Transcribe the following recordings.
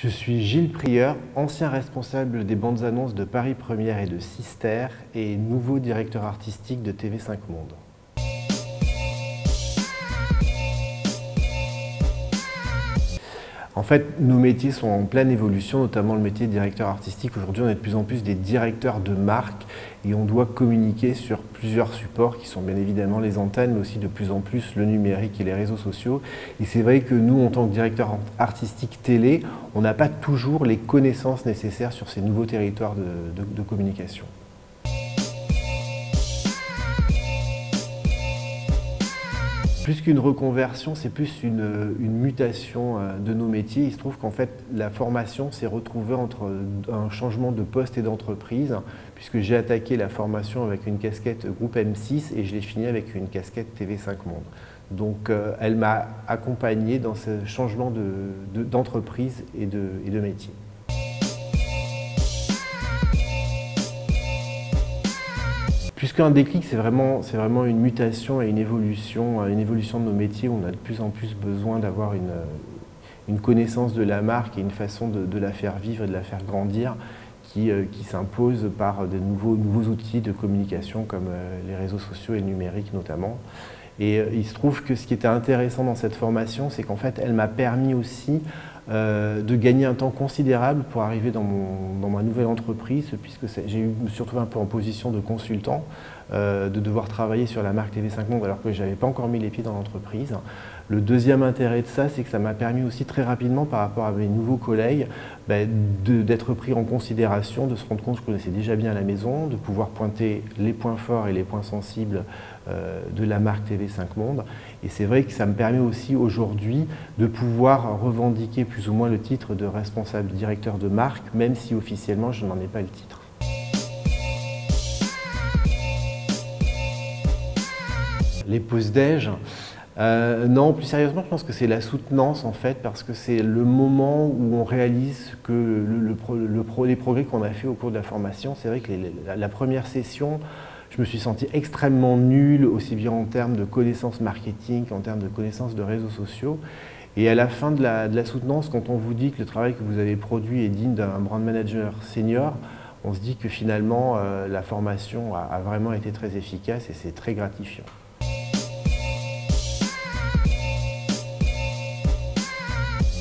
Je suis Gilles Prieur, ancien responsable des bandes annonces de Paris Première et de Sister et nouveau directeur artistique de TV5 Monde. En fait, nos métiers sont en pleine évolution, notamment le métier de directeur artistique. Aujourd'hui, on est de plus en plus des directeurs de marque et on doit communiquer sur plusieurs supports qui sont bien évidemment les antennes, mais aussi de plus en plus le numérique et les réseaux sociaux. Et c'est vrai que nous, en tant que directeur artistique télé, on n'a pas toujours les connaissances nécessaires sur ces nouveaux territoires de communication. Plus qu'une reconversion, c'est plus une mutation de nos métiers. Il se trouve qu'en fait, la formation s'est retrouvée entre un changement de poste et d'entreprise, puisque j'ai attaqué la formation avec une casquette groupe M6 et je l'ai fini avec une casquette TV5 Monde. Donc elle m'a accompagné dans ce changement d'entreprise et de métier. Plus qu'un déclic, c'est vraiment une mutation et une évolution de nos métiers où on a de plus en plus besoin d'avoir une connaissance de la marque et une façon de la faire vivre et de la faire grandir qui s'impose par de nouveaux outils de communication comme les réseaux sociaux et le numérique notamment. Et il se trouve que ce qui était intéressant dans cette formation, c'est qu'en fait, elle m'a permis aussi de gagner un temps considérable pour arriver dans ma nouvelle entreprise, puisque je me suis retrouvé un peu en position de consultant, de devoir travailler sur la marque TV5 Monde alors que je n'avais pas encore mis les pieds dans l'entreprise. Le deuxième intérêt de ça, c'est que ça m'a permis aussi très rapidement, par rapport à mes nouveaux collègues, d'être pris en considération, de se rendre compte que je connaissais déjà bien la maison, de pouvoir pointer les points forts et les points sensibles de la marque TV5 Monde. Et c'est vrai que ça me permet aussi aujourd'hui de pouvoir revendiquer plus ou moins le titre de responsable directeur de marque, même si officiellement je n'en ai pas le titre. Les pauses déj, non, plus sérieusement, je pense que c'est la soutenance en fait, parce que c'est le moment où on réalise que les progrès qu'on a fait au cours de la formation. C'est vrai que la première session, je me suis senti extrêmement nul, aussi bien en termes de connaissances marketing qu'en termes de connaissances de réseaux sociaux. Et à la fin de la soutenance, quand on vous dit que le travail que vous avez produit est digne d'un brand manager senior, on se dit que finalement la formation a vraiment été très efficace et c'est très gratifiant.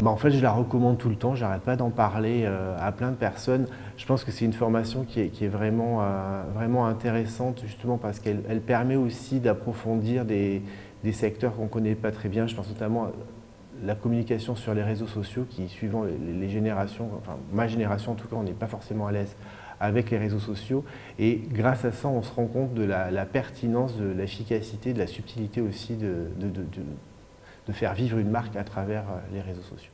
En fait, je la recommande tout le temps, j'arrête pas d'en parler à plein de personnes. Je pense que c'est une formation qui est vraiment intéressante, justement parce qu'elle permet aussi d'approfondir des secteurs qu'on ne connaît pas très bien. Je pense notamment à la communication sur les réseaux sociaux qui, suivant les générations, enfin ma génération en tout cas, on n'est pas forcément à l'aise avec les réseaux sociaux. Et grâce à ça, on se rend compte de la pertinence, de l'efficacité, de la subtilité aussi de faire vivre une marque à travers les réseaux sociaux.